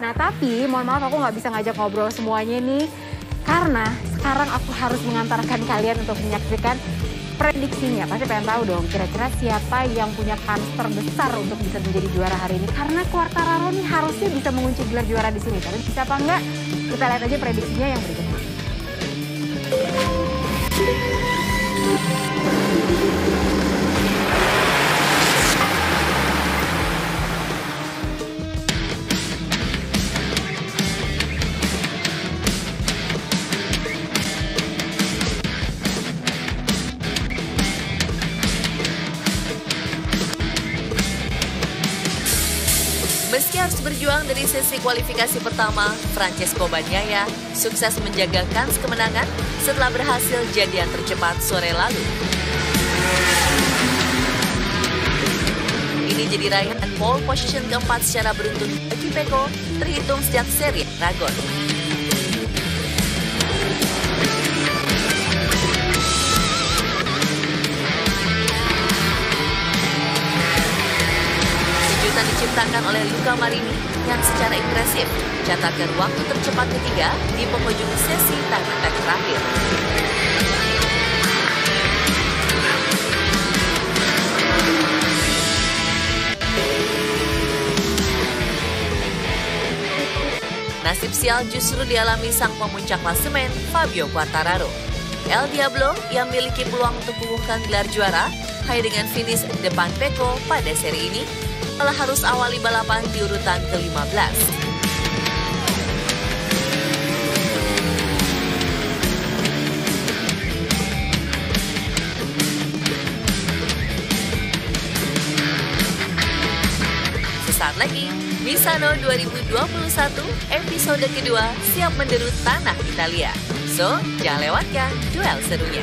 Nah tapi mohon maaf aku nggak bisa ngajak ngobrol semuanya nih. Karena sekarang aku harus mengantarkan kalian untuk menyaksikan prediksinya. Pasti pengen tahu dong kira-kira siapa yang punya kans terbesar untuk bisa menjadi juara hari ini. Karena Quartararo nih harusnya bisa mengunci gelar juara di sini. Tapi bisa apa enggak? Kita lihat aja prediksinya yang berikut ini. Meski harus berjuang dari sesi kualifikasi pertama, Francesco Bagnaia sukses menjaga kans kemenangan setelah berhasil jadian tercepat sore lalu. Ini jadi raihan pole position keempat secara beruntun bagi Pecco terhitung sejak seri Aragon. Kejutan diciptakan oleh Luca Marini yang secara impresif mencatatkan waktu tercepat ketiga di penghujung sesi time attack terakhir. Nasib sial justru dialami sang pemuncak klasemen Fabio Quartararo. El Diablo yang memiliki peluang untuk mengukuhkan gelar juara hanya dengan finish depan Pecco pada seri ini malah harus awali balapan di urutan ke-15. Sesaat lagi, Misano 2021 episode kedua siap menderu tanah Italia. So, jangan lewatkan duel serunya.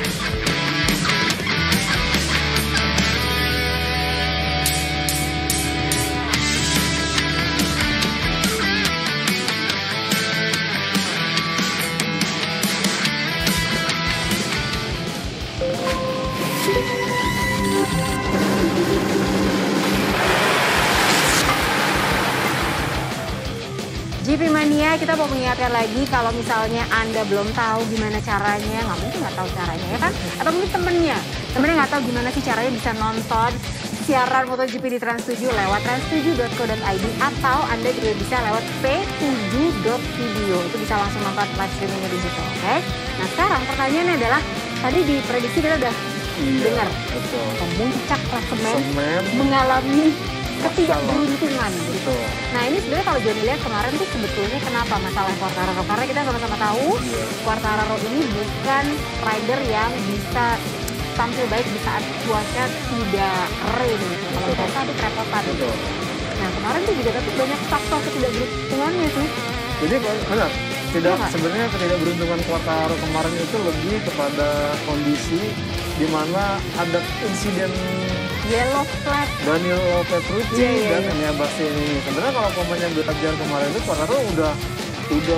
GP Mania, kita mau mengingatkan lagi kalau misalnya Anda belum tahu gimana caranya, nggak mungkin nggak tahu caranya ya kan? Atau mungkin temennya nggak tahu gimana sih caranya bisa nonton siaran MotoGP di Trans7 lewat trans7.co.id atau Anda juga bisa lewat p7.video. Itu bisa langsung nonton live streamingnya di situ, oke? Nah sekarang pertanyaannya adalah, tadi di prediksi kita udah dengar, pemuncak klasemen mengalami ketidakberuntungan gitu. Nah ini sebenarnya kalau Johnny lihat kemarin tuh sebetulnya kenapa masalah Quartararo? Karena kita sama-sama tahu Quartararo ini bukan rider yang bisa tampil baik di saat cuaca tidak kering gitu. Kalau biasa itu kerepotan gitu. Nah kemarin tuh juga tapi banyak faktor ketidakberuntungannya sih. Jadi benar, sebenarnya ketidakberuntungan Quartararo kemarin itu lebih kepada kondisi di mana ada insiden yellow flag Danilo Petrucci dan Enea Bastianini. Sebenarnya kalau pemainnya belajar kemarin itu Quartararo udah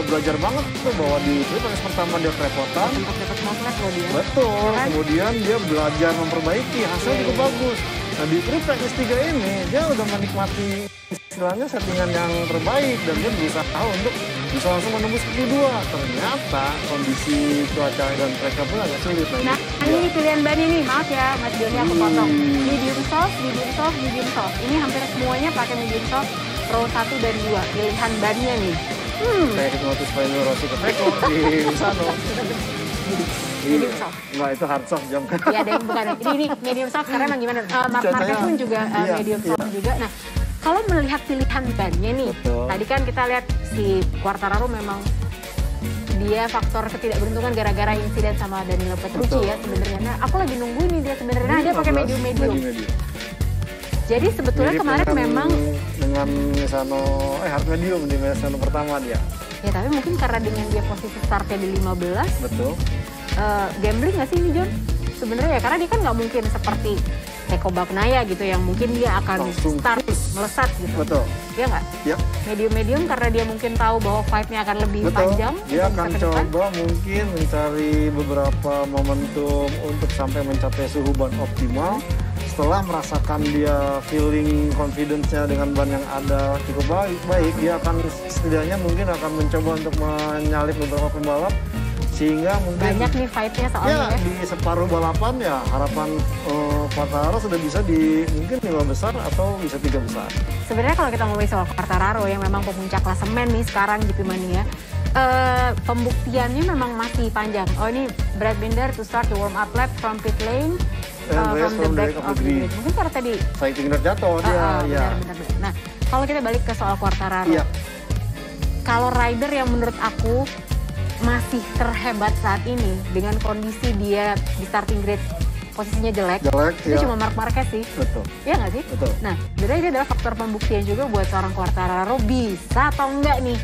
belajar banget tuh bahwa di race pertama dia kerepotan. Sempat dapat flag loh dia. Betul. Kan? Kemudian dia belajar memperbaiki, hasilnya juga bagus. Nah di practice 3 ini dia udah menikmati istilahnya settingan yang terbaik dan dia berusaha untuk bisa langsung menembus Q2. Ternyata kondisi cuaca dan mereka pun agak sulit. Nah ini pilihan ban ini, maaf ya Mas Joni aku potong. Medium soft. Ini hampir semuanya pakai medium soft Pro 1 dan 2. Pilihan bannya nih. Kayak hipnotis Valentino Rossi ke Pecco di Misano. Medium soft. Enggak, itu hard soft jam kan. Iya, ada yang bukan. Ini medium soft karena emang gimana? Marquez pun juga medium soft juga. Nah, kalau melihat pilihan bannya nih, tadi kan kita lihat si Quartararo memang dia faktor ketidakberuntungan gara-gara insiden sama Danilo Petrucci ya sebenarnya. Nah, aku lagi nunggu nih dia sebenarnya. Nah, dia pakai medium. Jadi sebetulnya kemarin memang dengan Misano hard medium di Misano pertama dia. Ya, tapi mungkin karena dengan dia posisi startnya di 15. Betul. Gambling nggak sih ini John? Sebenarnya ya karena dia kan nggak mungkin seperti Pecco Bagnaia gitu yang mungkin dia akan start melesat gitu. Betul. Iya nggak? Iya. medium karena dia mungkin tahu bahwa fight-nya akan lebih panjang. Dia akan coba mungkin mencari beberapa momentum untuk sampai mencapai suhu ban optimal setelah merasakan dia feeling confidence-nya dengan ban yang ada cukup baik, dia akan setidaknya mungkin akan mencoba untuk menyalip beberapa pembalap, sehingga mungkin banyak nih fight-nya soalnya ya. di separuh balapan ya harapan Quartararo sudah bisa di mungkin 5 besar atau bisa 3 besar. Sebenarnya kalau kita ngomongin soal Quartararo yang memang pemuncak klasemen nih sekarang GP Mania, pembuktiannya memang masih panjang. Oh ini Brad Binder to start the warm up lap from pit lane. From the back of the grid. Mungkin karena tadi safety car jatuh dia. Ya. Benar. Nah, kalau kita balik ke soal Quartararo. Iya. Kalau rider yang menurut aku masih terhebat saat ini dengan kondisi dia di starting grid posisinya jelek itu cuma Marc Marquez sih. Betul. Iya nggak sih? Betul. Nah, jadi ini adalah faktor pembuktian juga buat seorang Quartararo bisa atau enggak nih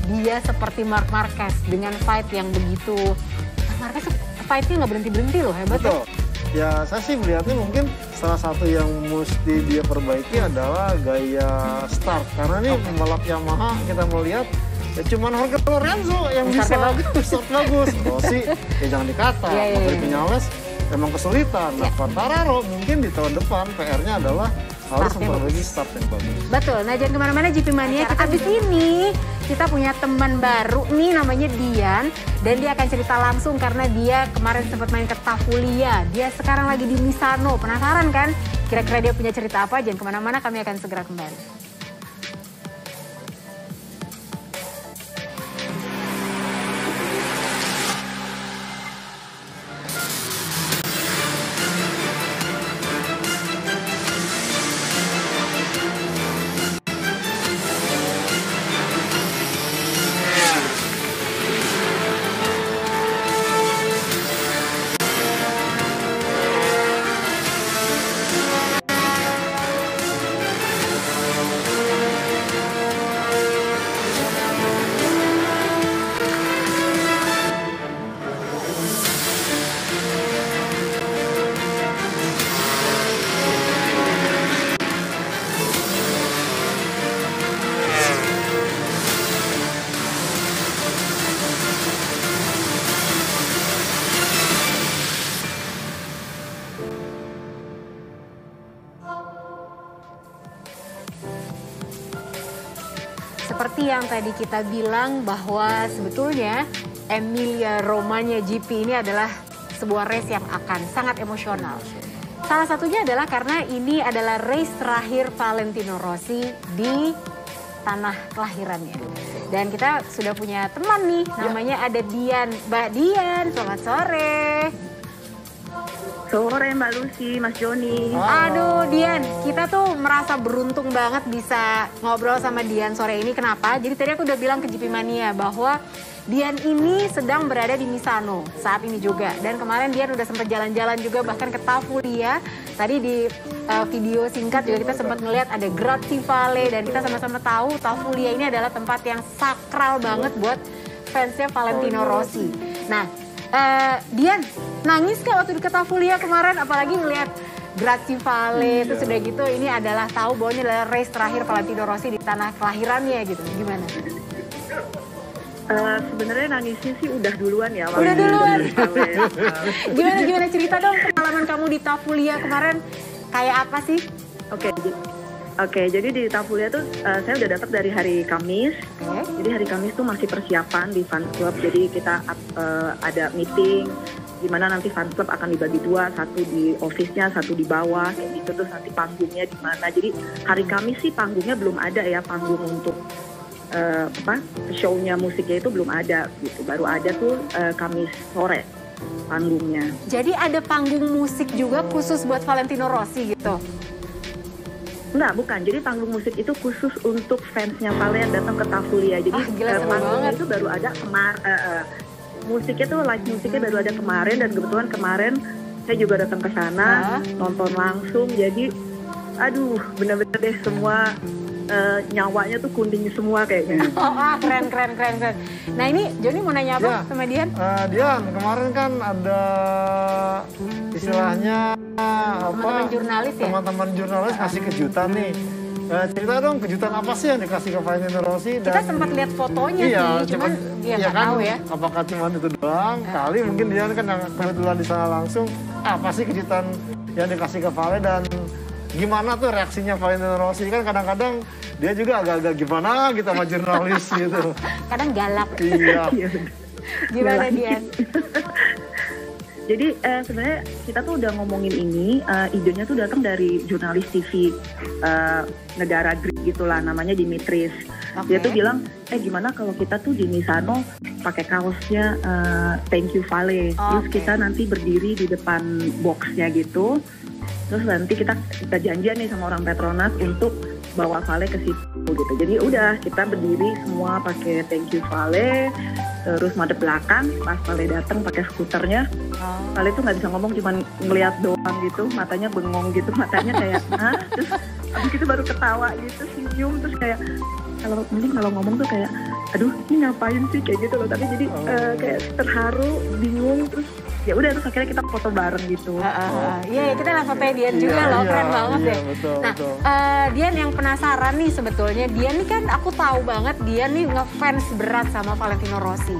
dia seperti Marc Marquez dengan fight yang begitu. Marc Marquez fight-nya nggak berhenti-berhenti loh, hebat. Betul. Ya saya sih melihatnya mungkin salah satu yang mesti dia perbaiki adalah gaya start. Karena ini pembalap Yamaha kita melihat ya cuman Jorge Lorenzo yang bisa start bagus. Rossi ya jangan dikata, Maverick Vinales memang kesulitan. Nah Quartararo mungkin di tahun depan PR-nya adalah harus memperbaiki start yang bagus. Betul, nah jangan kemana-mana GP Mania, kita abis ini kita punya teman baru nih namanya Dian. Dan dia akan cerita langsung karena dia kemarin sempat main ke Tafulia. Dia sekarang lagi di Misano, penasaran kan? Kira-kira dia punya cerita apa? Jangan kemana-mana, kami akan segera kembali. Seperti yang tadi kita bilang bahwa sebetulnya Emilia Romagna GP ini adalah sebuah race yang akan sangat emosional. Salah satunya adalah karena ini adalah race terakhir Valentino Rossi di tanah kelahirannya. Dan kita sudah punya teman nih, namanya ada Dian. Mbak Dian, selamat sore. Sore Mbak Lucy, Mas Joni. Aduh Dian, kita tuh merasa beruntung banget bisa ngobrol sama Dian sore ini. Kenapa? Jadi tadi aku udah bilang ke GP Mania bahwa Dian ini sedang berada di Misano saat ini juga. Dan kemarin Dian udah sempat jalan-jalan juga bahkan ke Tafulia. Tadi di video singkat juga kita sempat ngeliat ada Grazie Vale. Dan kita sama-sama tahu Tafulia ini adalah tempat yang sakral banget buat fansnya Valentino Rossi. Nah, Dian, nangis gak waktu di Tafulia kemarin? Apalagi ngeliat Grazie Vale, terus udah gitu ini adalah tahu bahwa ini adalah race terakhir Valentino Rossi di tanah kelahirannya gitu. Gimana? Sebenarnya nangisnya sih udah duluan ya. Udah duluan. Gimana cerita dong pengalaman kamu di Tafulia kemarin kayak apa sih? Oke, jadi di Tafulia tuh saya udah datang dari hari Kamis. Jadi hari Kamis tuh masih persiapan di fans club. Jadi kita ada meeting di mana nanti fans club akan dibagi dua, satu di office-nya, satu di bawah, kayak gitu. Terus nanti panggungnya di mana. Jadi hari Kamis sih panggungnya belum ada ya, panggung untuk show-nya musiknya itu belum ada gitu. Baru ada tuh Kamis sore panggungnya. Jadi ada panggung musik juga khusus buat Valentino Rossi gitu? Enggak, bukan. Jadi panggung musik itu khusus untuk fansnya Vale yang datang ke Tafulia. Jadi panggungnya itu baru ada musiknya tuh live musiknya baru ada kemarin, dan kebetulan kemarin saya juga datang ke sana nonton langsung. Jadi aduh, bener-bener deh semua nyawanya tuh kuning semua kayaknya. Keren. Nah ini Joni mau nanya apa sama Dian? Dian, kemarin kan ada istilahnya teman-teman jurnalis ya? Teman-teman jurnalis kasih kejutan nih. Cerita dong kejutan apa sih yang dikasih ke Valentino Rossi? Kita sempat lihat fotonya sih, cuman nggak kan, tahu ya. Apakah cuma itu doang? Kali mungkin Dian kan yang kebetulan di sana langsung. Apa sih kejutan yang dikasih ke Vale dan gimana tuh reaksinya Valentino Rossi. Kan kadang-kadang dia juga agak-agak gimana gitu sama jurnalis gitu. Kadang galak. Iya. Gimana Dian? Jadi sebenarnya kita tuh udah ngomongin ini, idenya tuh datang dari jurnalis TV negara Greek gitulah, namanya Dimitris. Dia tuh bilang, gimana kalau kita tuh di Misano pakai kaosnya thank you Vale. Terus kita nanti berdiri di depan boxnya gitu. Terus nanti kita janjian nih sama orang Petronas untuk bawa Vale ke situ gitu. Jadi udah kita berdiri semua pakai thank you Vale. Terus madep belakang, pas Vale datang pakai skuternya, Vale tuh nggak bisa ngomong, cuman ngeliat doang gitu, matanya bengong gitu, matanya kayak, terus abis itu baru ketawa gitu, senyum, terus kayak, kalau ngomong tuh kayak, aduh ini ngapain sih kayak gitu loh, tapi jadi kayak terharu, bingung, terus ya udah terus akhirnya kita foto bareng gitu. Iya, kita lah fotonya Dian juga loh, keren banget ya. Betul, nah, betul. Dian yang penasaran nih sebetulnya, Dian nih kan aku tahu banget Dian nih ngefans berat sama Valentino Rossi.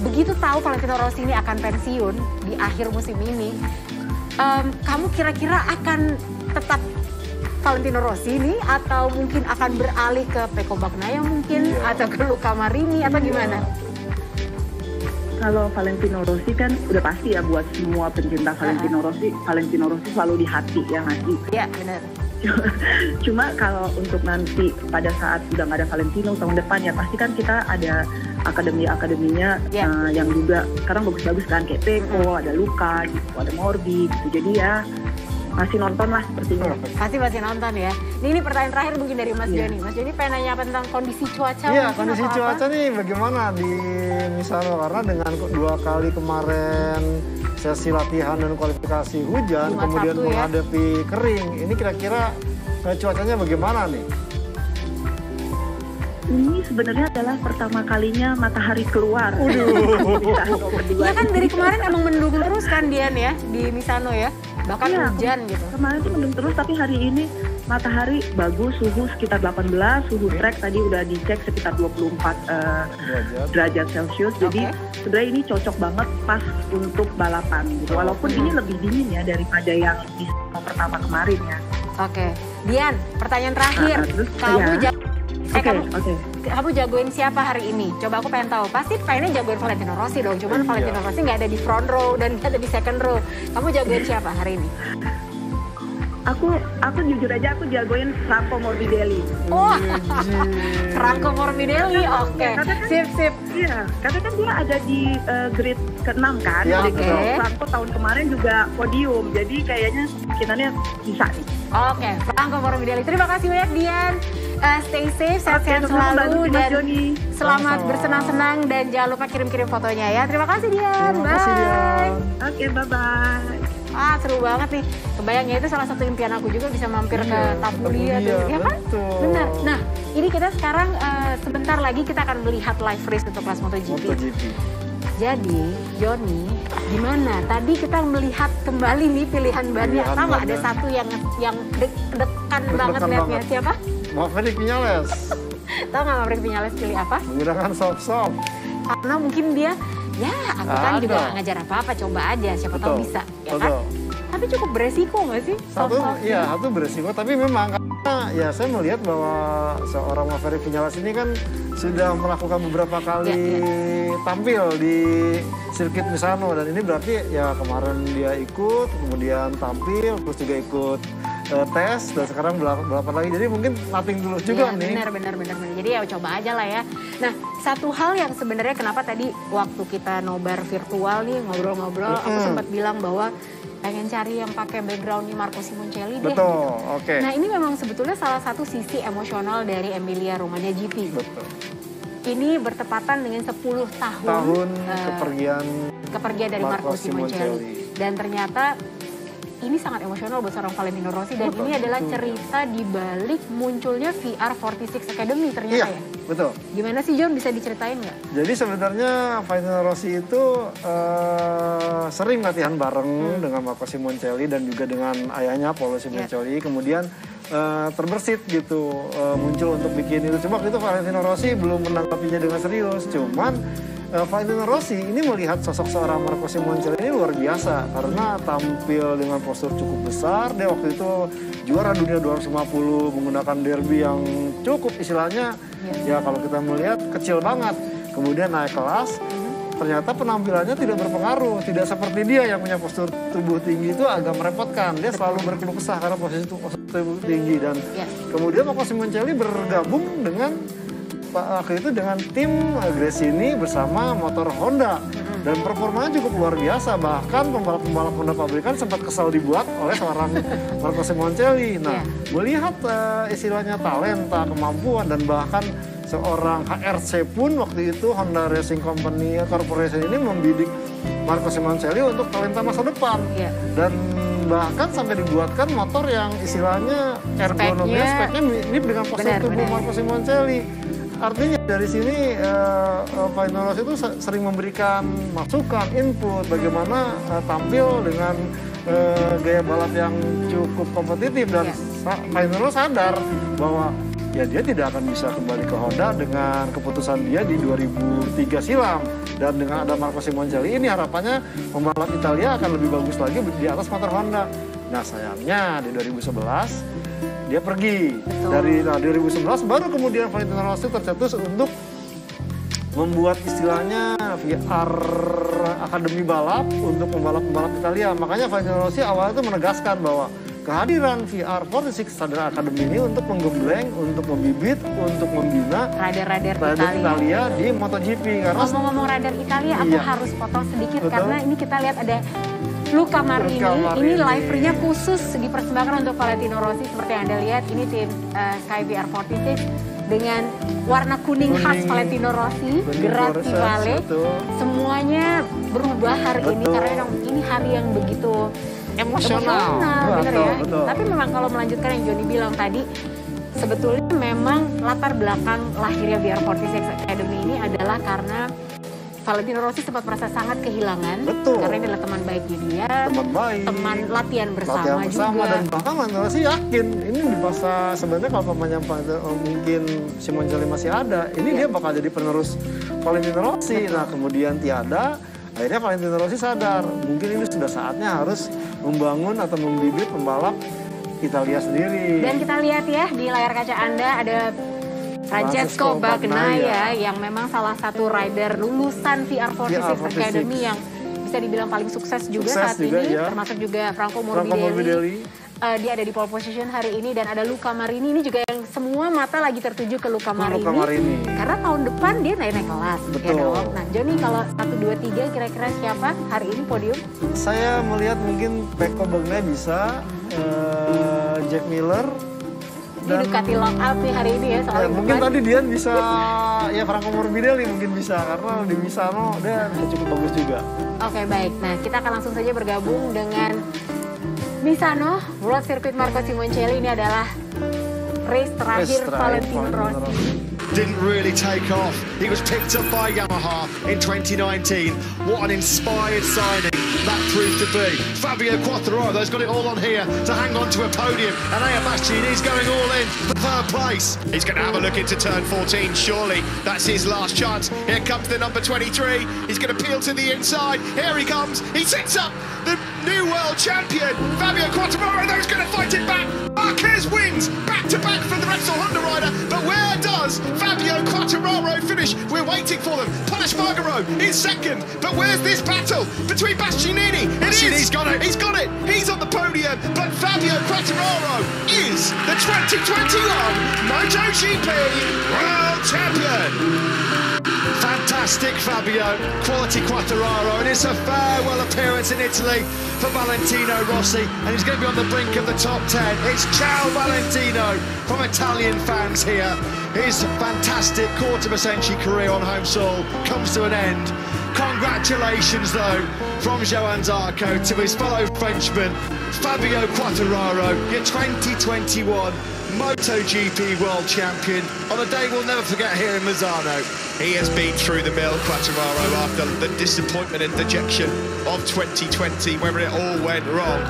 Begitu tahu Valentino Rossi ini akan pensiun di akhir musim ini, kamu kira-kira akan tetap Valentino Rossi ini atau mungkin akan beralih ke Pecco Bagnaia mungkin atau ke Luca Marini atau gimana? Kalau Valentino Rossi kan udah pasti ya buat semua pencinta Valentino Rossi selalu di hati ya nggak sih? Iya benar. Cuma kalau untuk nanti pada saat udah nggak ada Valentino tahun depan ya pasti kan kita ada akademinya yang juga sekarang bagus-bagus kan kayak Pecco, ada Luca gitu, ada Morbi gitu. Jadi ya masih nonton lah sepertinya. Pasti masih nonton ya. Ini pertanyaan terakhir mungkin dari Mas Joni. Mas Joni pengen nanya apa tentang kondisi cuaca? Iya, kondisi cuaca nih bagaimana di Misano, karena dengan 2 kali kemarin sesi latihan dan kualifikasi hujan, Jumat, kemudian Sabtu, menghadapi kering. Ini kira-kira cuacanya bagaimana nih? Ini sebenarnya adalah pertama kalinya matahari keluar. Iya kan dari kemarin emang mendung terus kan Dian ya di Misano ya? Bahkan hujan gitu. Kemarin tuh mendung terus tapi hari ini matahari bagus, suhu sekitar 18, suhu track tadi udah dicek sekitar 24 derajat Celcius. Jadi sebenarnya ini cocok banget pas untuk balapan gitu. Walaupun ini lebih dingin ya daripada yang di pertama kemarin ya. Oke. Dian, pertanyaan terakhir. Kamu jagoin siapa hari ini? Coba aku pengen tahu. Pasti pengennya jagoin Valentino Rossi dong. Cuman Valentino Rossi nggak ada di front row dan nggak ada di second row. Kamu jagoin siapa hari ini? Aku jujur aja aku jagoin Franco Morbidelli. Franco Morbidelli, oke. Sip. Iya, karena kan dia ada di grid ke-6 kan. Ya, Franco tahun kemarin juga podium. Jadi kayaknya kemungkinannya bisa nih. Oke, Franco Morbidelli. Terima kasih banyak Dian. Stay safe, sehat-sehat selalu dan selamat bersenang-senang dan jangan lupa kirim-kirim fotonya ya. Terima kasih Dian. Terima kasih Dian. Oke, bye-bye. Seru banget nih. Kebayangnya itu salah satu impian aku juga bisa mampir ke Tafulia tuh, ya kan? Benar. Nah, ini kita sekarang sebentar lagi kita akan melihat live race untuk kelas MotoGP. Jadi, Joni, gimana? Tadi kita melihat kembali nih pilihan bannya. Tahu nggak ada satu yang dekan banget liatnya siapa? Maverick Viñales. Tahu nggak Maverick Viñales pilih apa? Menggunakan soft. Karena mungkin dia, aku kan juga nggak ngajar apa-apa, coba aja, siapa tahu bisa, ya kan? Tapi cukup beresiko nggak sih? Satu beresiko, tapi memang karena ya saya melihat bahwa seorang Maverick Viñales ini kan sudah melakukan beberapa kali tampil di sirkuit Misano dan ini berarti ya kemarin dia ikut, kemudian tampil, terus juga ikut tes dan sekarang balapan lagi, jadi mungkin nothing dulu juga nih. Benar. Jadi ya coba aja lah ya. Nah, satu hal yang sebenarnya kenapa tadi waktu kita nobar virtual nih ngobrol-ngobrol, aku sempat bilang bahwa pengen cari yang pakai backgroundnya Marco Simoncelli deh. Betul, oke. Nah ini memang sebetulnya salah satu sisi emosional dari Emilia Romagna GP. Betul. Ini bertepatan dengan 10 tahun kepergian dari Marco Simoncelli. Dan ternyata ini sangat emosional buat seorang Valentino Rossi dan ini adalah cerita di balik munculnya VR46 Academy ternyata ya. Betul. Gimana sih John, bisa diceritain nggak? Jadi sebenarnya Valentino Rossi itu sering latihan bareng dengan Marco Simoncelli dan juga dengan ayahnya Paolo Simoncelli. Kemudian terbersit gitu muncul untuk bikin itu. Cuma waktu itu Valentino Rossi belum menanggapinya dengan serius. Cuman Valentino Rossi ini melihat sosok seorang Marco Simoncelli ini luar biasa karena tampil dengan postur cukup besar. Dia waktu itu juara dunia 250 menggunakan derby yang cukup istilahnya ya kalau kita melihat kecil banget. Kemudian naik kelas, ternyata penampilannya tidak berpengaruh. Tidak seperti dia yang punya postur tubuh tinggi itu agak merepotkan. Dia selalu berkeluh kesah karena postur tubuh tinggi. Dan kemudian Marco Simoncelli bergabung dengan waktu itu dengan tim Gresini bersama motor Honda. Dan performanya cukup luar biasa. Bahkan pembalap-pembalap Honda pabrikan sempat kesal dibuat oleh seorang Marco Simoncelli. Nah, melihat istilahnya talenta, kemampuan, dan bahkan seorang HRC pun waktu itu Honda Racing Company Corporation ini membidik Marco Simoncelli untuk talenta masa depan. Dan bahkan sampai dibuatkan motor yang istilahnya ergonomnya speknya mirip dengan postur tubuh Marco Simoncelli. Artinya dari sini Valentino Rossi itu sering memberikan masukan, input bagaimana tampil dengan gaya balap yang cukup kompetitif. Dan Valentino sadar bahwa ya dia tidak akan bisa kembali ke Honda dengan keputusan dia di 2003 silam. Dan dengan ada Marco Simoncelli ini harapannya pembalap Italia akan lebih bagus lagi di atas motor Honda. Nah sayangnya di 2011 dia pergi. Dari 2011 baru kemudian Valentino Rossi tercetus untuk membuat istilahnya VR Akademi Balap untuk pembalap-pembalap Italia. Makanya Valentino Rossi awalnya itu menegaskan bahwa kehadiran VR 46 Sadar Academy ini untuk menggembleng, untuk membibit, untuk membina rider-rider Italia di MotoGP. Karena ngomong-ngomong rider Italia, aku harus potong sedikit karena ini kita lihat ada Luca Marini. Ini livery-nya khusus dipersembahkan untuk Valentino Rossi. Seperti yang Anda lihat, ini tim Sky VR46 dengan warna kuning khas Valentino Rossi, Grazie Vale. Semuanya berubah hari ini karena ini hari yang begitu emosional, bener ya. Tapi memang kalau melanjutkan yang Joni bilang tadi, sebetulnya memang latar belakang lahirnya VR46 Academy ini adalah karena Valentino Rossi sempat merasa sangat kehilangan. Karena ini adalah teman baiknya dia, teman latihan bersama juga. Dan bahkan Valentino Rossi yakin ini di masa sebenarnya kalau pemainnya mungkin Simoncelli masih ada, ini dia bakal jadi penerus Valentino Rossi. Nah kemudian tiada, akhirnya Valentino Rossi sadar mungkin ini sudah saatnya harus membangun atau membibit pembalap Italia sendiri. Dan kita lihat ya di layar kaca Anda ada Francesco Bagnaia yang memang salah satu rider lulusan VR46 Academy yang bisa dibilang paling sukses juga saat ini, termasuk juga Franco Morbidelli. Dia ada di pole position hari ini dan ada Luca Marini ini juga yang semua mata lagi tertuju ke Luca Marini. Karena tahun depan dia naik kelas. Ya dong. Nah Joni kalau 1, 2, 3 kira-kira siapa hari ini podium? Saya melihat mungkin Pecco Bagnaia bisa, Jack Miller. Di Ducati Lockout nih hari ini ya soalnya. Mungkin tadi Dian bisa, ya Franco Morbidelli mungkin bisa karena di Misano dia cukup bagus juga. Oke baik, nah kita akan langsung saja bergabung dengan Misano World Circuit Marco Simoncelli. Ini adalah race terakhir Valentino Rossi. Didn't really take off. He was picked up by Yamaha in 2019. What an inspired signing that proved to be. Fabio Quartararo's got it all on here to hang on to a podium. And Enea Bastianini's going all in for third place. He's going to have a look into turn 14, surely. That's his last chance. Here comes the number 23. He's going to peel to the inside. Here he comes. He sets up the new world champion, Fabio Quartararo, though he's going to fight it back. Marquez wins back-to-back for the Repsol Honda rider, but where does Fabio Quartararo finish? We're waiting for them. Paul Espargaro is second, but where's this battle between Bastianini? He's got it. He's got it. He's on the podium, but Fabio Quartararo is the 2021 MotoGP World Champion. Fantastic Fabio, quality Quartararo, and it's a farewell appearance in Italy for Valentino Rossi, and he's going to be on the brink of the top 10. It's Ciao Valentino from Italian fans here. His fantastic quarter-of-a-century career on home soil comes to an end. Congratulations, though, from Johann Zarco to his fellow Frenchman, Fabio Quartararo, your 2021 MotoGP World Champion on a day we'll never forget here in Misano. He has been through the mill, Quartararo, after the disappointment and dejection of 2020, where it all went wrong.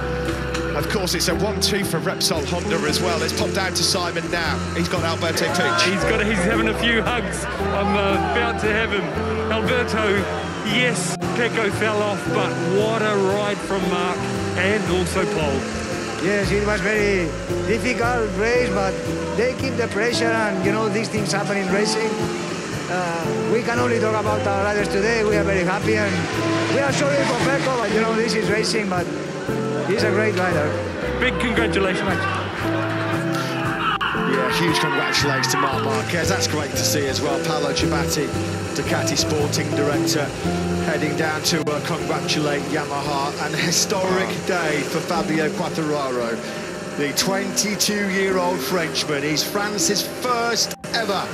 Of course, it's a 1-2 for Repsol Honda as well. Let's pop down to Simon now. He's got Alberto Puig. He's having a few hugs. I'm about to have him. Alberto, yes, Pecco fell off, but what a ride from Mark and also Paul. Yes, it was very difficult race, but they keep the pressure, and you know these things happen in racing. We can only talk about our riders today. We are very happy, and we are sorry for Pecco, but you know this is racing, but he's a great rider. Big congratulations. Yeah, huge congratulations to Marc Marquez. That's great to see as well. Paolo Ciabatti, Ducati Sporting Director, heading down to congratulate Yamaha. An historic day for Fabio Quartararo, the 22-year-old Frenchman. He's France's first ever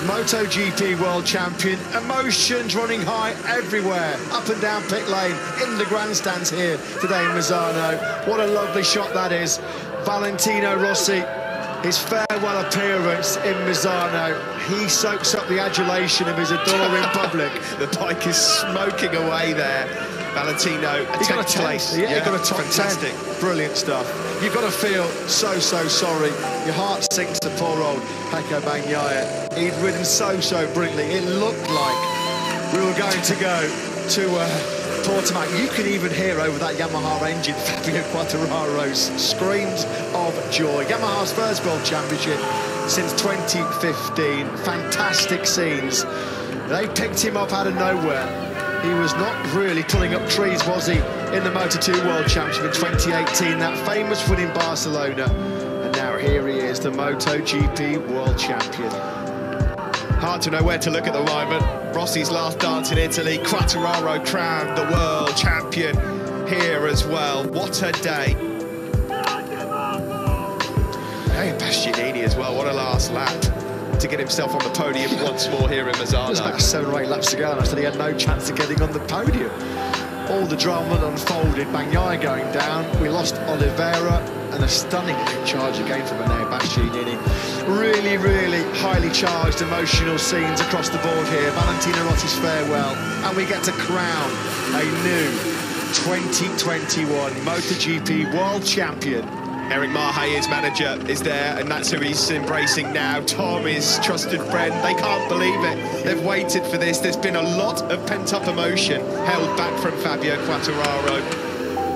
MotoGP World Champion. Emotions running high everywhere, up and down pit lane, in the grandstands here today in Misano. What a lovely shot that is. Valentino Rossi, his farewell appearance in Misano. He soaks up the adulation of his adorer in public. The bike is smoking away there. Valentino, He got a 10th. Yeah, he got a top fantastic. 10. Brilliant stuff. You've got to feel so sorry. Your heart sinks to poor old Pecco Bagnaia. He'd ridden so brilliantly. It looked like we were going to go to Portimao. You can even hear over that Yamaha engine Fabio Quartararo's screams of joy. Yamaha's first World Championship since 2015. Fantastic scenes. They picked him up out of nowhere. He was not really pulling up trees, was he, in the Moto2 World Championship in 2018, that famous win in Barcelona. And now here he is, the MotoGP World Champion. Hard to know where to look at the moment. Rossi's last dance in Italy. Quartararo crowned the world champion here as well. What a day. Hey, Bastianini as well. What a last lap to get himself on the podium once more here in Misano. There's about 7 or 8 laps to go, and I said he had no chance of getting on the podium. All the drama that unfolded, Bagnaia going down, we lost Oliveira, and a stunning charge again from Enea Bastianini. Really highly charged, emotional scenes across the board here. Valentino Rossi's farewell, and we get to crown a new 2021 MotoGP World Champion. Eric Mahe, his manager, is there, and that's who he's embracing now. Tom, his trusted friend, they can't believe it. They've waited for this. There's been a lot of pent-up emotion held back from Fabio Quartararo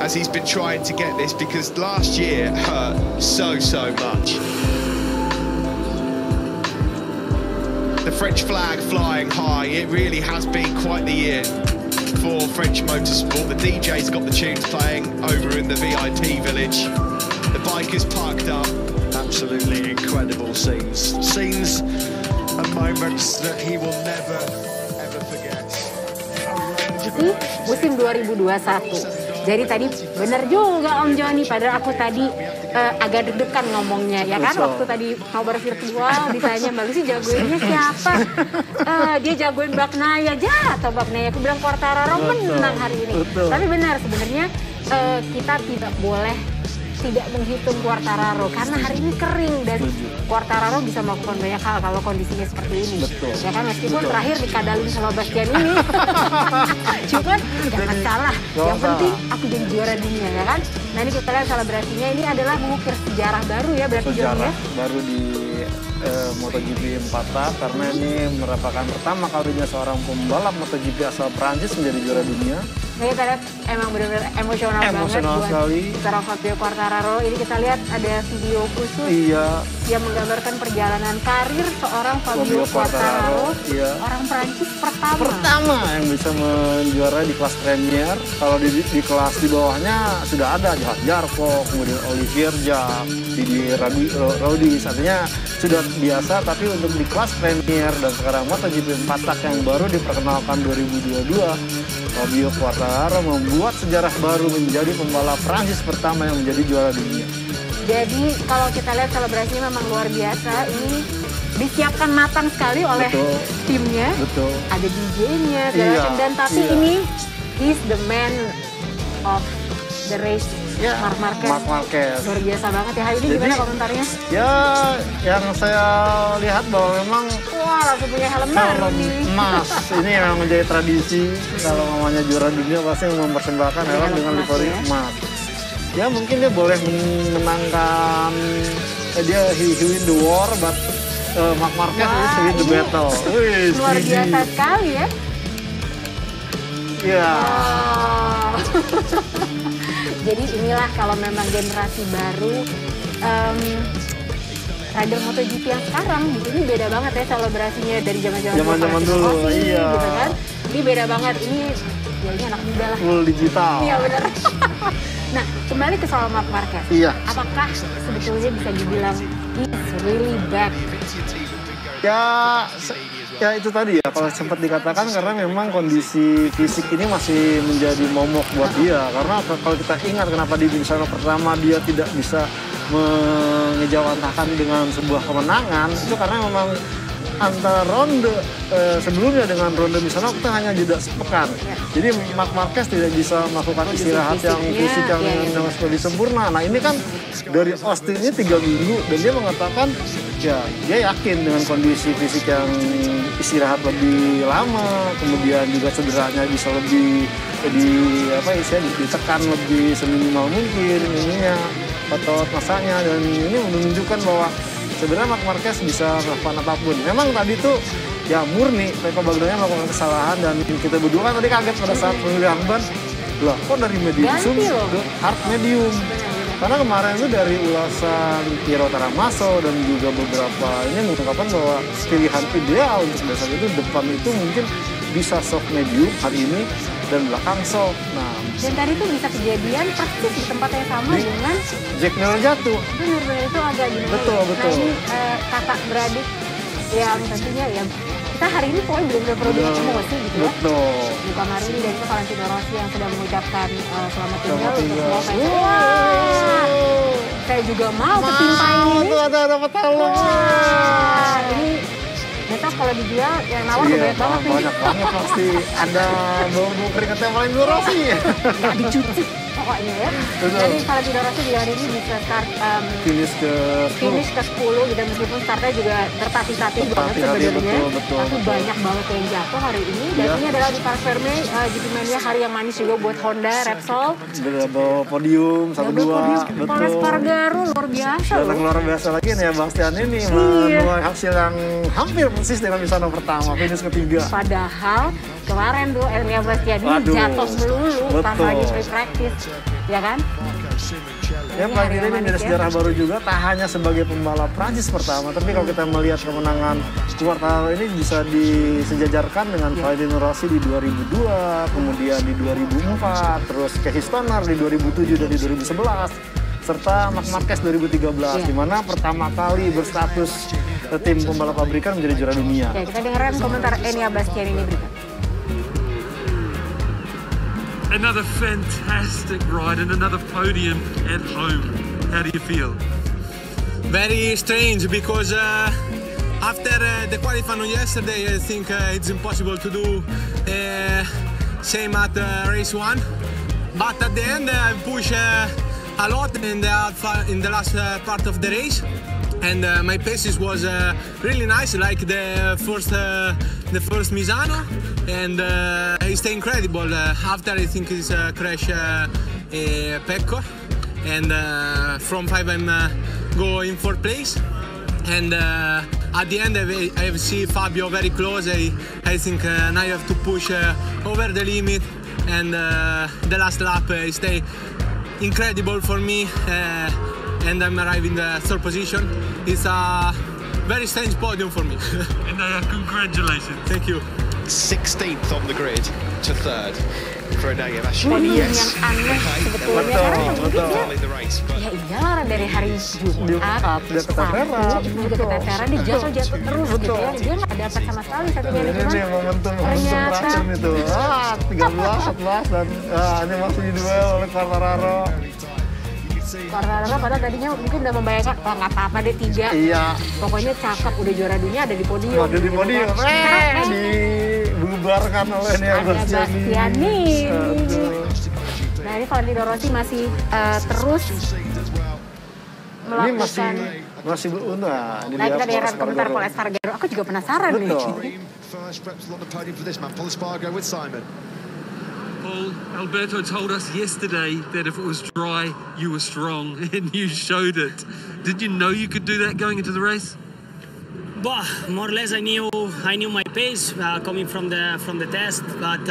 as he's been trying to get this, because last year hurt so much. The French flag flying high. It really has been quite the year for French motorsport. The DJ's got the tunes playing over in the VIP village. The bike is parked up. Absolutely incredible scenes. Scenes and moments that he will never, ever forget. Musim 2021. Jadi tadi benar juga Om Joni, padahal aku tadi agak deg-degan ngomongnya, ya kan? Waktu tadi ngobrol virtual, ditanya Mbak Lucy jagoinnya siapa? Dia jagoin Bagnaia aja, atau Bagnaia. Aku bilang Quartararo menang hari ini. Tapi benar, sebenarnya kita tidak boleh tidak menghitung Quartararo karena hari ini kering dan Quartararo bisa melakukan banyak hal kalau kondisinya seperti ini. Ya kan, meskipun terakhir dikadalin sama Bastian ini. Cuman jangan salah. Yang penting aku jadi juara dunia, ya kan? Nah, ini kita lihat selebrasinya, ini adalah mengukir sejarah baru ya berarti sejarah baru di MotoGP 4 tak, karena ini merupakan pertama kalinya seorang pembalap MotoGP asal Prancis menjadi juara dunia. Nah, kita lihat emang benar-benar emosional banget buat seorang Fabio Quartararo. Ini kita lihat ada video khusus yang menggambarkan perjalanan karir seorang Fabio Quartararo, orang Prancis pertama yang bisa menjuara di kelas Premier. Kalau di kelas di bawahnya sudah ada Jarko, kemudian Olivier Jacques, Didier Rodi, artinya sudah biasa, tapi untuk di kelas Premier dan sekarang MotoGP 4 tak yang baru diperkenalkan 2022, Fabio Quartararo membuat sejarah baru menjadi pembalap Prancis pertama yang menjadi juara dunia. Jadi kalau kita lihat selebrasinya memang luar biasa, ini disiapkan matang sekali oleh timnya. Ada DJ-nya, dan tapi ini he's the man of the race. Marc Marquez. Luar biasa banget ya. Hari ini gimana komentarnya? Ya, yang saya lihat bahwa memang langsung punya helm baru nih. Emas. Ini yang menjadi tradisi kalau namanya juara dunia pasti mempersembahkan helm dengan livery emas. ya mungkin dia boleh menangkan he win the war, but Marc Marquez is win the battle. Luar biasa sekali ya. Iya. Jadi inilah kalau memang generasi baru rider MotoGP yang sekarang, ini beda banget ya selebrasinya dari zaman-zaman dulu. Iya. Gitu kan. Ini beda banget. Ini anak muda lah. Full digital. Iya benar. Nah, kembali ke soal Marc Marquez. Iya. Apakah sebetulnya bisa dibilang he's really back? Ya itu tadi ya, kalau sempat dikatakan karena memang kondisi fisik ini masih menjadi momok buat dia. Karena kalau kita ingat kenapa di Misano pertama dia tidak bisa mengejawantahkan dengan sebuah kemenangan, itu karena memang antara ronde sebelumnya dengan ronde Misano kita hanya jeda sepekan. Jadi Marc Marquez tidak bisa melakukan istirahat yang fisik yang lebih sempurna. Nah ini kan dari Austin ini 3 minggu dan dia mengatakan ya dia yakin dengan kondisi fisik yang istirahat lebih lama, kemudian juga cederanya bisa lebih ditekan lebih seminimal mungkin ininya otot masanya, dan ini menunjukkan bahwa sebenarnya Marc Marquez bisa melakukan apapun. Memang tadi tuh ya murni Pecco Bagnaia melakukan kesalahan dan kita berdua kan tadi kaget pada saat pemilihan ban, loh kok dari medium ke hard medium. Karena kemarin itu dari ulasan Piero Taramaso dan juga beberapa ini mengungkapkan bahwa pilihan ideal untuk dasar itu depan itu mungkin bisa soft medium hari ini dan belakang soft. Nah, dan tadi tuh bisa kejadian persis di tempat yang sama dengan Jack Miller jatuh. Benar itu agak gimana? Betul. Nah ini kakak beradik yang tentunya ya kita hari ini pokoknya benar-benar produksi emosi gitu ya. Betul. Di kamar ini dan itu Valentino Rossi yang sedang mengucapkan selamat tinggal untuk semua fans. Wah, saya juga mau ketimpa ini. Tuh ada petalung. Wah, ini besok kalau dijual yang nawar banyak banget nih. Banyak banget pasti. Ada bau keringetnya Valentino Rossi. Nggak dicuci pokoknya ya. Betul. Jadi Valentino Rossi di hari ini bisa start finish ke 10 gitu, meskipun startnya juga tertatih-tatih banget sebenarnya. Betul. Tapi banyak banget yang jatuh hari ini. Dan ini adalah di Paris Vermey, GP Mania hari yang manis juga buat Honda, Repsol. Bawa podium 1-2. Betul. Espargaro luar biasa loh. Luar biasa lagi nih ya Bastian ini menuai hasil yang hampir persis dengan Misano pertama, finish ketiga. Padahal kemarin tuh Elia Bastian ini jatuh melulu tanpa lagi free practice, ya kan? Ya pagi ini menjadi sejarah baru juga, tak hanya sebagai pembalap Prancis pertama, tapi kalau kita melihat kemenangan Quartararo ini bisa disejajarkan dengan Valentino Rossi di 2002, kemudian di 2004, terus Casey Stoner di 2007 dan di 2011, serta Marc Marquez 2013, di mana pertama kali berstatus tim pembalap pabrikan menjadi juara dunia. Ya, kita dengarkan komentar Elia Bastian ini berikut. Another fantastic ride and another podium at home. How do you feel? Very strange because after the qualifying yesterday, I think it's impossible to do same at race 1. But at the end, I push a lot in the last part of the race. And my paces was really nice, like the first Misano, and it's incredible. After I think it's crash Pecco, and from 5 I'm go in 4th place, and at the end I see Fabio very close. I think now I have to push over the limit, and the last lap stay incredible for me. And I'm arriving in the 3rd position. It's a very strange podium for me. And congratulations. Thank you. 16th on the grid to 3rd for Enea Podium yang aneh sebetulnya karena ya iyalah dari hari Jumat dia keteteran, juga keteteran, dia jatuh terus gitu ya, dia nggak dapat sama sekali satu kali. Ini momentum terakhir itu 13, 14 dan ini masih diduel oleh Quartararo. Quartararo padahal tadinya mungkin udah membayangkan, wah nggak apa-apa deh 3. Iya. Pokoknya cakep, udah juara dunia, ada di podium. Ada di podium, dibubarkan oleh Enea Bastianini. Nah ini Valentino Rossi masih terus melakukan. Ini masih beruntung. Nah kita dengar komentar Paul Espargaro. Aku juga penasaran nih. Well, Alberto told us yesterday that if it was dry, you were strong, and you showed it. Did you know you could do that going into the race? Well, more or less, I knew my pace coming from the test, but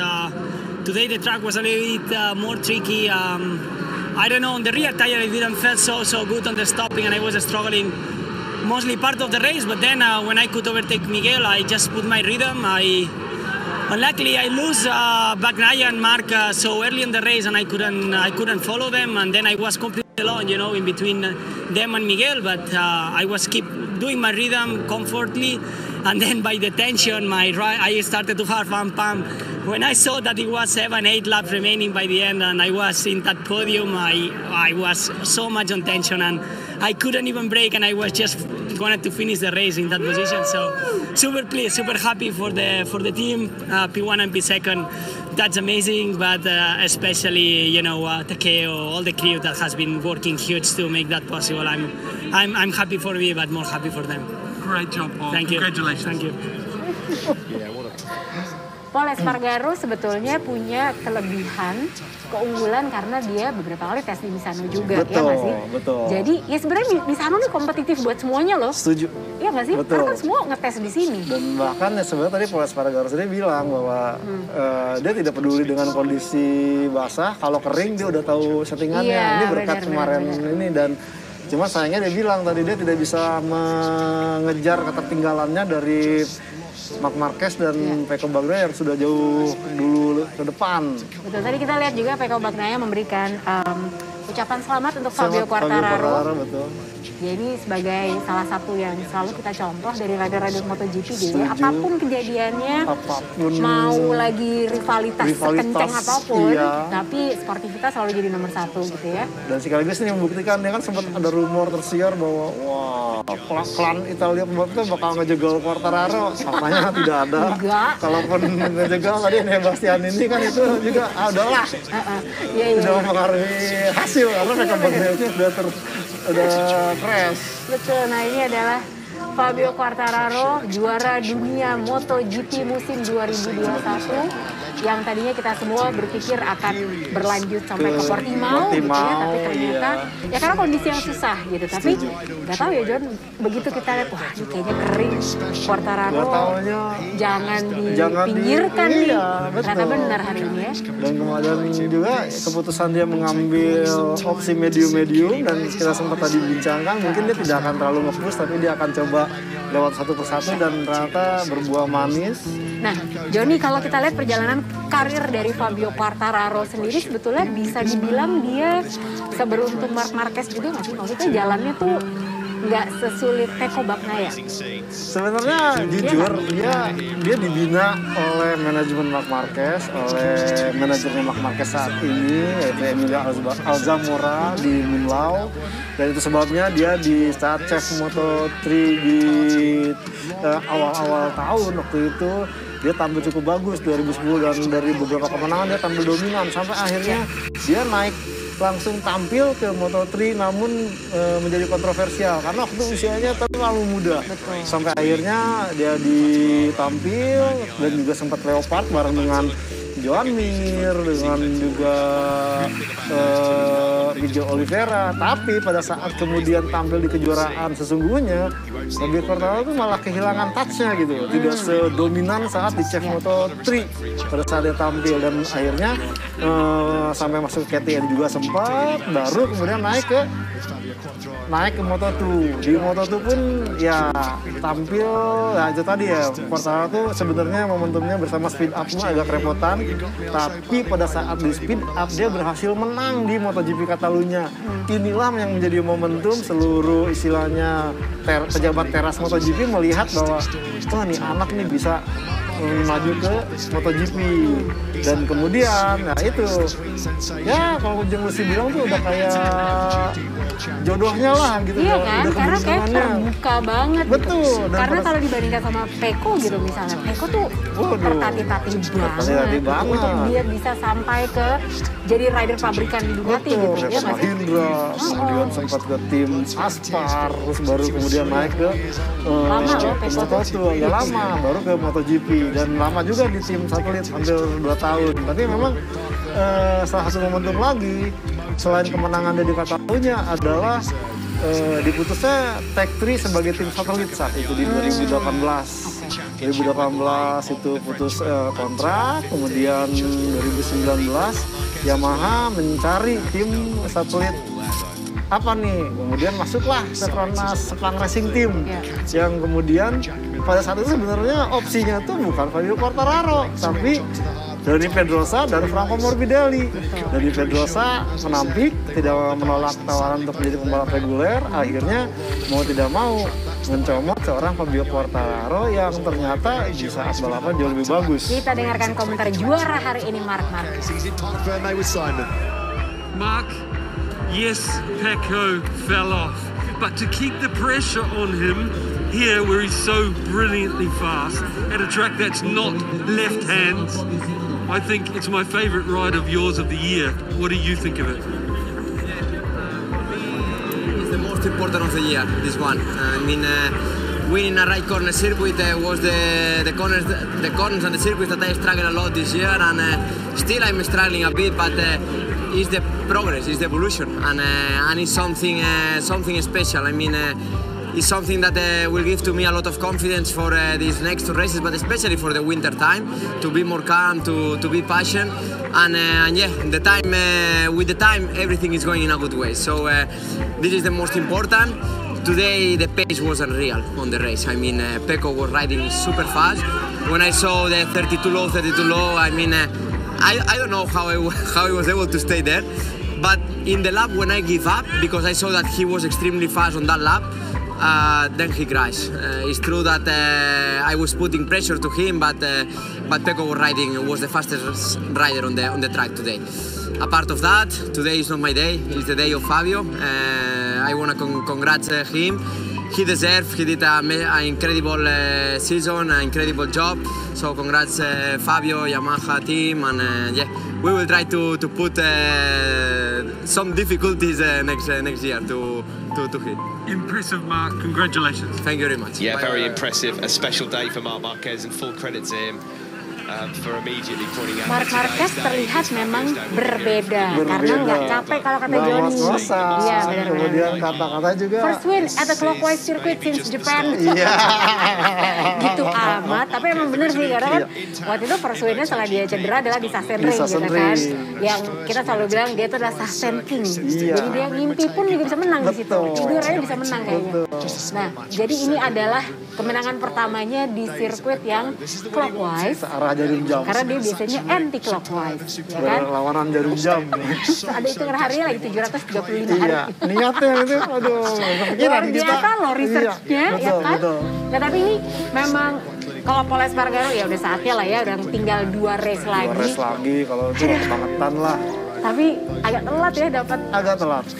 today the track was a little bit more tricky. I don't know, on the rear tire I didn't feel so good on the stopping, and I was struggling mostly part of the race. But then when I could overtake Miguel, I just put my rhythm. Luckily, I lose Bagnaia and Marc so early in the race, and I couldn't follow them. And then I was completely alone, you know, in between them and Miguel. But I was keep doing my rhythm comfortably. And then by the tension, I started to have one pump. When I saw that it was 7-8 laps remaining by the end, and I was in that podium, I was so much on tension, and I couldn't even brake, and I was just wanted to finish the race in that position. So super pleased, super happy for the team, P1 and P2. That's amazing, but especially, you know, Takeo, all the crew that has been working huge to make that possible. I'm happy for me, but more happy for them. Great job, Paul. Thank you. Congratulations. Thank you. Paul Espargaro sebetulnya punya kelebihan, keunggulan karena dia beberapa kali tes di Misano juga, betul, ya nggak sih? Betul. Jadi ya sebenarnya Misano nih kompetitif buat semuanya loh. Setuju. Iya nggak sih? Betul. Karena kan semua ngetes di sini. Dan bahkan ya sebenarnya tadi Paul Espargaro sendiri bilang bahwa dia tidak peduli dengan kondisi basah, kalau kering dia udah tahu settingannya. Iya, Ini berkat kemarin ini, dan cuma sayangnya dia bilang tadi dia tidak bisa mengejar ketertinggalannya dari Marc Marquez dan Pecco Bagnaia yang sudah jauh dulu ke depan. Betul, tadi kita lihat juga Pecco Bagnaia memberikan ucapan selamat untuk Fabio Quartararo. Betul. Ya ini sebagai salah satu yang selalu kita contoh dari rider-rider MotoGP dia. Apapun kejadiannya, mau lagi rivalitas sekencang apapun, tapi sportivitas selalu jadi nomor satu gitu ya. Dan sekaligus ini membuktikan, dia kan sempat ada rumor tersiar bahwa klan Italia pembalap itu bakal ngejegal Quartararo. Faktanya tidak ada. Kalaupun ngejegal tadi Sebastian ini kan itu juga adalah tidak mempengaruhi hasil karena Pecco Bagnaia udah crash. Betul, nah ini adalah Fabio Quartararo, juara dunia MotoGP musim 2021 yang tadinya kita semua berpikir akan berlanjut sampai ke Portimao gitu ya, tapi ternyata ya karena kondisi yang susah gitu. Tapi nggak tahu ya John, begitu kita lihat wah ini kayaknya kering, Quartararo jangan dipinggirkan nih. Ternyata benar hari ini ya. Dan kemudian juga keputusan dia mengambil opsi medium dan kita sempat tadi bincangkan, mungkin dia tidak akan terlalu nge-push, tapi dia akan coba lewat satu persatu dan ternyata berbuah manis. Nah, Joni, kalau kita lihat perjalanan karir dari Fabio Quartararo sendiri sebetulnya bisa dibilang dia seberuntung Marc Marquez juga nggak sih? Maksudnya jalannya tuh nggak sesulit Pecco Bagnaia. Sebenarnya jujur dia dibina oleh manajemen Marc Marquez, oleh manajernya Marc Marquez saat ini yaitu Emilio Alzamora di Munlau, dan itu sebabnya dia di saat chef Moto3 di awal-awal tahun waktu itu dia tampil cukup bagus 2010, dan dari beberapa kemenangan dia tampil dominan sampai akhirnya dia naik langsung tampil ke Moto3, namun menjadi kontroversial karena waktu usianya terlalu muda. Sampai akhirnya dia ditampil dan juga sempat leopard bareng dengan Joan Mir, dengan juga Miguel Oliveira. Tapi pada saat kemudian tampil di kejuaraan sesungguhnya, Fabio Quartararo itu malah kehilangan touch-nya gitu. Tidak sedominan saat di Chef Moto3 pada saat dia tampil, dan akhirnya sampai masuk ke KTM juga sempat, baru kemudian naik ke Moto2. Di Moto2 pun ya tampil, ya itu tadi ya, Quartararo tuh sebenarnya momentumnya bersama speed up-nya agak kerepotan, tapi pada saat di speed up dia berhasil menang di MotoGP Catalunya. Inilah yang menjadi momentum seluruh istilahnya pejabat teras MotoGP melihat bahwa wah nih anak nih bisa maju ke MotoGP. Dan kemudian, nah itu ya kalau Ujung Lusi bilang tuh udah kayak jodohnya lah gitu. Iya kan, udah karena kayak terbuka banget. Betul. Gitu. Karena kalau dibandingkan sama Peko gitu misalnya, Peko tuh tertatih-tatih banget untuk dia bisa sampai ke jadi rider pabrikan di Ducati gitu. Betul, Mahindra, kemudian sempat ke tim Aspar, terus baru kemudian naik ke lama loh Peko tuh, agak lama, baru ke MotoGP dan lama juga di tim satelit hampir 2 tahun. Tapi memang salah satu momentum lagi selain kemenangan di Catalunya adalah diputusnya Tech 3 sebagai tim satelit saat itu di 2018. 2018 itu putus kontrak, kemudian 2019 Yamaha mencari tim satelit apa nih, kemudian masuklah Petronas Sepang Racing Team yang kemudian pada saat itu sebenarnya opsinya tuh bukan Fabio Quartararo tapi Dani Pedrosa dan Franco Morbidelli. Dani Pedrosa menampik, tidak menolak tawaran untuk menjadi pembalap reguler, akhirnya mau tidak mau mencomot seorang Fabio Quartararo yang ternyata di saat balapan jauh lebih bagus. Kita dengarkan komentar juara hari ini Mark Marquez. Mark, yes, Pecco fell off, but to keep the pressure on him here where he's so brilliantly fast at a track that's not left hands, I think it's my favourite ride of yours of the year. What do you think of it? It's the most important of the year, this one. I mean, winning a right corner circuit was the corners on the circuit that I struggled a lot this year, and still I'm struggling a bit, but it's the progress, it's the evolution, and it's something special. I mean, it's something that will give to me a lot of confidence for these next 2 races, but especially for the winter time, to be more calm, to be patient, and yeah, with the time, everything is going in a good way. So this is the most important. Today the pace was unreal on the race. I mean, Pecco was riding super fast. When I saw the 32 low, I mean, I don't know how I was able to stay there, but in the lap when I give up, because I saw that he was extremely fast on that lap, then he crashed. It's true that I was putting pressure to him, but Pecco was the fastest rider on the track today. Apart of that, today is not my day. It's the day of Fabio. I want to congratulate him. He deserved. He did an incredible season, an incredible job. So congrats, Fabio, Yamaha team, and yeah, we will try to put some difficulties next year to hit. Impressive, Mark. Congratulations. Thank you very much. Yeah, very impressive. A special day for Marc Marquez, and full credit to him. Marc Marquez terlihat memang berbeda karena nggak capek kalau kata Johnny. Iya benar-benar. Kemudian kata-kata juga. First win at the clockwise circuit since Japan. Iya. Gitu amat. Tapi emang bener sih karena kan waktu itu first winnya setelah dia cedera adalah di Sachsenring gitu kan. Yang kita selalu bilang dia itu adalah Sachsen King. Jadi dia ngimpi pun juga bisa menang di situ. Tidurnya bisa menang kayaknya. Nah jadi ini adalah kemenangan pertamanya di sirkuit yang clockwise. Jarum jam. Karena dia biasanya anti clockwise, ya kan? Lawanan jarum jam. Ada hitungan harinya lagi 735 hari. Iya, niatnya itu, aduh, luar biasa loh researchnya, ya kan? Betul. Nah tapi ini memang kalau Pol Espargaro ya udah saatnya lah ya, udah tinggal 2 race lagi. 2 race lagi, kalau itu kebangetan lah. Tapi agak telat ya dapat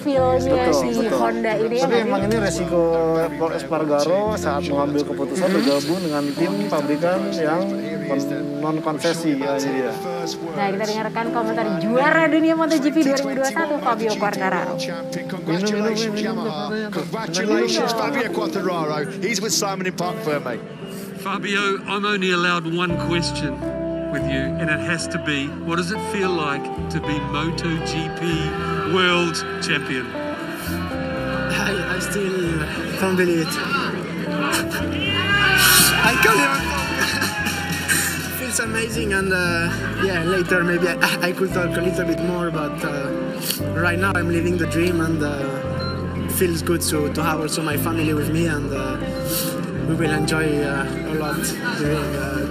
feel-nya si Honda ini. Tapi emang ini resiko Pol Espargaro saat mengambil keputusan bergabung dengan tim pabrikan yang non-konsesi ya ini dia. Nah kita dengarkan komentar juara dunia MotoGP 2021 Fabio Quartararo. Congratulations Fabio Quartararo. He's with Simon in Park Ferme. Fabio, I'm only allowed one question with you, and it has to be, what does it feel like to be MotoGP World Champion? I still can't believe it. I can't even talk. Feels amazing, and yeah, later maybe I could talk a little bit more, but right now I'm living the dream, and it feels good to have also my family with me, and we will enjoy a lot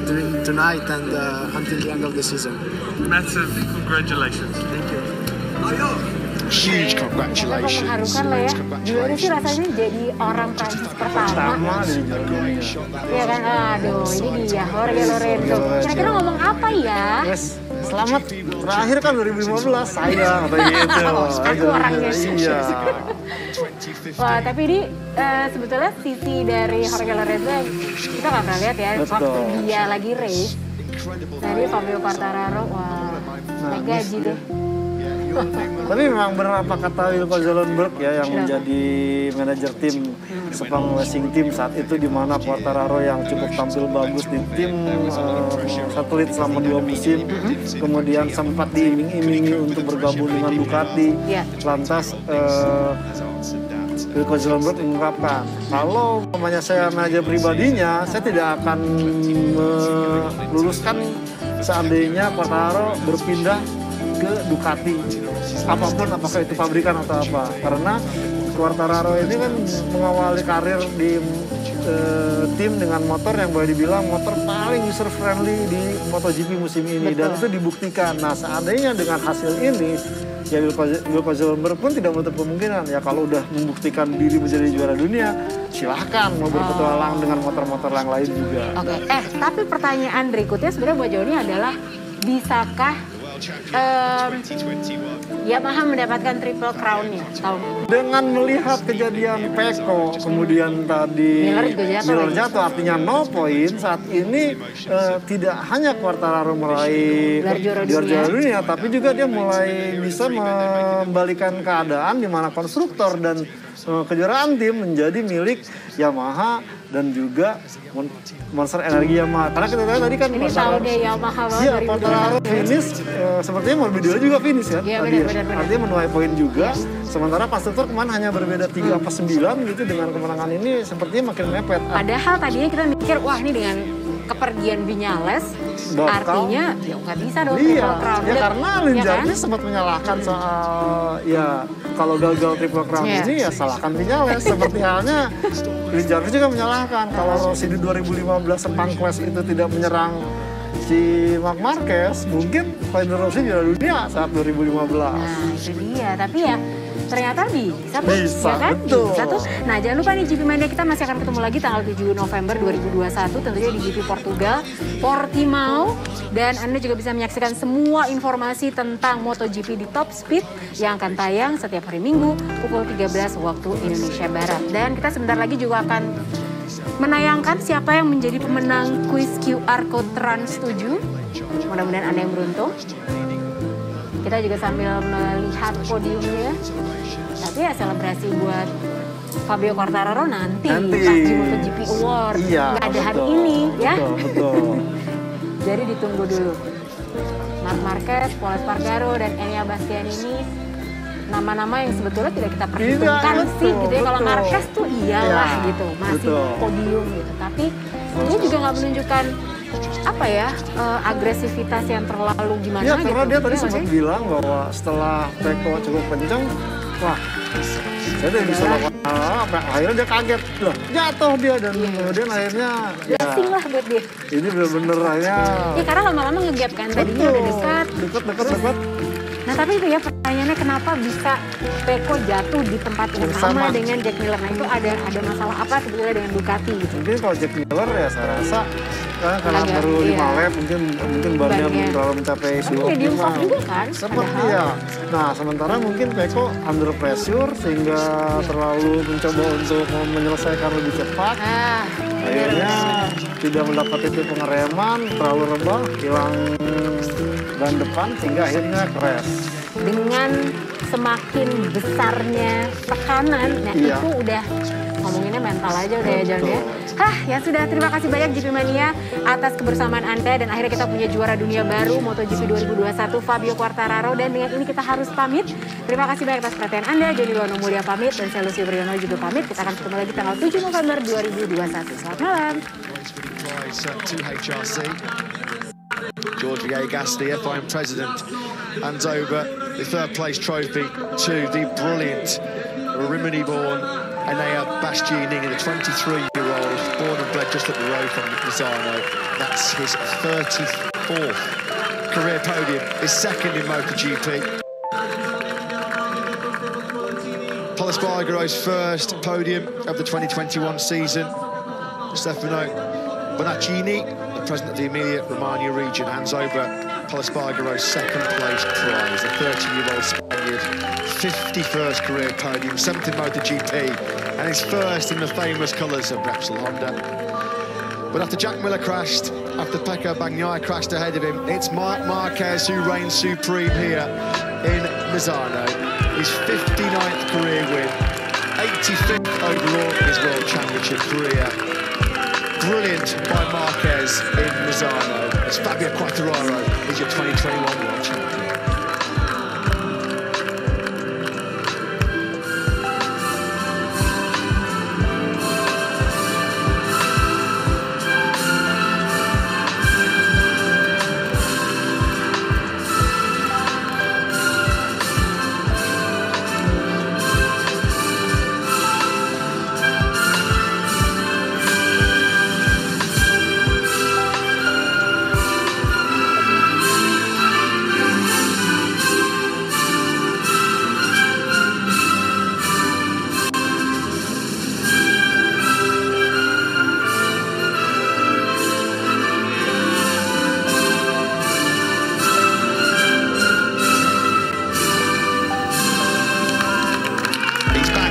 during tonight and until the end of the season. Massive congratulations. Thank you. Huge congratulations. Gimana sih rasanya jadi orang Prancis pertama di juara dunia? Iya kan, aduh ini dia Jorge Lorenzo. Kira-kira ngomong apa ya? Yes, selamat terakhir kan 2015 saya kata gitu. Aku orangnya. Iya. Wah, tapi ini sebetulnya sisi dari Jorge Lorenzo kita nggak pernah lihat ya. Waktu dia lagi race dari Fabio Quartararo, wah naik gaji deh. Tapi memang benar apa kata Wilco Zellenberg ya yang menjadi manajer tim Sepang Racing Team saat itu, di mana Quartararo yang cukup tampil bagus di tim satelit selama 2 musim, kemudian sempat diiming-imingi untuk bergabung dengan Ducati. Lantas Wilco Zellenberg mengungkapkan, kalau namanya saya manajer pribadinya, saya tidak akan meluluskan seandainya Quartararo berpindah ke Ducati, apapun, apakah itu pabrikan atau apa, karena Quartararo ini kan mengawali karir di tim dengan motor yang boleh dibilang motor paling user friendly di MotoGP musim ini. Betul. Dan itu dibuktikan. Nah, seandainya dengan hasil ini ya Wilco Zellenberg pun tidak menutup kemungkinan ya kalau udah membuktikan diri menjadi juara dunia, silahkan mau berpetualang dengan motor-motor yang lain juga. Oke. Tapi pertanyaan berikutnya sebenarnya buat Joni adalah, bisakah Yamaha mendapatkan triple crown-nya tahun ini? Dengan melihat kejadian Pecco, kemudian tadi Miller jatuh, artinya 0 poin. Saat ini tidak hanya Quartararo meraih juara dunia, tapi juga dia mulai bisa membalikan keadaan di mana konstruktor dan kejuaraan tim menjadi milik Yamaha dan juga Monster Energi Yamaha. Karena kita tahu tadi kan ini tahunnya Yamaha banget. Iya, Quartararo finish, sepertinya Morbidelli juga finish kan? Iya, benar. Artinya menuai poin juga. Sementara konstruktor kemarin hanya berbeda 3-9 gitu, dengan kemenangan ini sepertinya makin mepet. Padahal tadinya kita mikir, wah ini dengan kepergian Viñales artinya ya nggak bisa dong triple crown. Ya karena Linjardi sempat menyalahkan soal ya kalau gagal triple crown ini ya salahkan Viñales. Seperti halnya Linjardi juga menyalahkan kalau Rossi di 2015 Sepang Clash itu tidak menyerang si Marc Marquez, mungkin Valentino Rossi juara dunia saat 2015. Nah itu dia, tapi ya ternyata bisa ya kan? Betul. Bisa tuh. Nah jangan lupa nih GP Mania kita masih akan ketemu lagi tanggal 7 November 2021 tentunya di GP Portugal, Portimao, dan Anda juga bisa menyaksikan semua informasi tentang MotoGP di Top Speed yang akan tayang setiap hari Minggu pukul 13 waktu Indonesia Barat. Dan kita sebentar lagi juga akan menayangkan siapa yang menjadi pemenang kuis QR Code Trans 7. Mudah-mudahan Anda yang beruntung. Kita juga sambil melihat podiumnya. Tapi ya selebrasi buat Fabio Quartararo nanti pas di MotoGP Award. Iya, nggak ada hari ini ya. Betul. Jadi ditunggu dulu. Marc Marquez, Pol Espargaro, dan Enea Bastianini, nama-nama yang sebetulnya tidak kita perhitungkan sih gitu ya. Kalau Marquez tuh iyalah gitu, masih podium gitu. Tapi dia juga nggak menunjukkan apa ya, agresivitas yang terlalu gimana ya, gitu. Karena dia tadi sempat bilang bahwa setelah Pecco cukup kenceng, wah saya udah bisa lakukan apa, akhirnya dia kaget, loh jatuh dia, dan kemudian akhirnya ya lah buat dia. Ini bener-bener akhirnya ya karena lama-lama nge-gap kan, tadinya udah dekat. Nah tapi itu ya pertanyaannya, kenapa bisa Pecco jatuh di tempat yang sama dengan Jack Miller? Nah itu ada masalah apa sebetulnya dengan Ducati gitu? Mungkin kalau Jack Miller ya saya rasa karena baru 5 lap mungkin bannya belum terlalu mencapai suhu optimal. Juga kan? Seperti ya. Nah sementara mungkin Pecco under pressure sehingga terlalu mencoba untuk menyelesaikan lebih cepat. Akhirnya tidak mendapat itu pengereman, terlalu rebah, hilang ban depan sehingga akhirnya crash. Dengan semakin besarnya tekanan, nah itu udah ngomonginnya mental aja udah ya John ya. Ya sudah, terima kasih banyak GP Mania atas kebersamaan Anda, dan akhirnya kita punya juara dunia baru MotoGP 2021 Fabio Quartararo, dan dengan ini kita harus pamit. Terima kasih banyak atas perhatian Anda. Joni Lono Mulia pamit, dan saya Lucy Briono juga pamit. Kita akan ketemu lagi tanggal 7 November 2021. Selamat malam. George Gasly, FIM president, hands over the third place trophy to the brilliant Rimini-born Enea Bastianini, the 23-year-old, born and bred just up the road from Misano. That's his 34th career podium, his second in MotoGP. Pol Espargaro's first podium of the 2021 season. Stefano Bonaccini, the president of the Emilia-Romagna region, hands over Pol Espargaro's second place prize. The 30-year-old Spaniard, 51st career podium, 7th in MotoGP, and his first in the famous colours of Repsol Honda. But after Jack Miller crashed, after Pecco Bagnaia crashed ahead of him, it's Marc Marquez who reigns supreme here in Misano. His 59th career win, 85th overall in his World Championship career. Brilliant by Marquez in Misano, as Fabio Quartararo is your 2021 World Champion.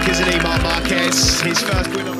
Isn't he, Marc Marquez? His first win on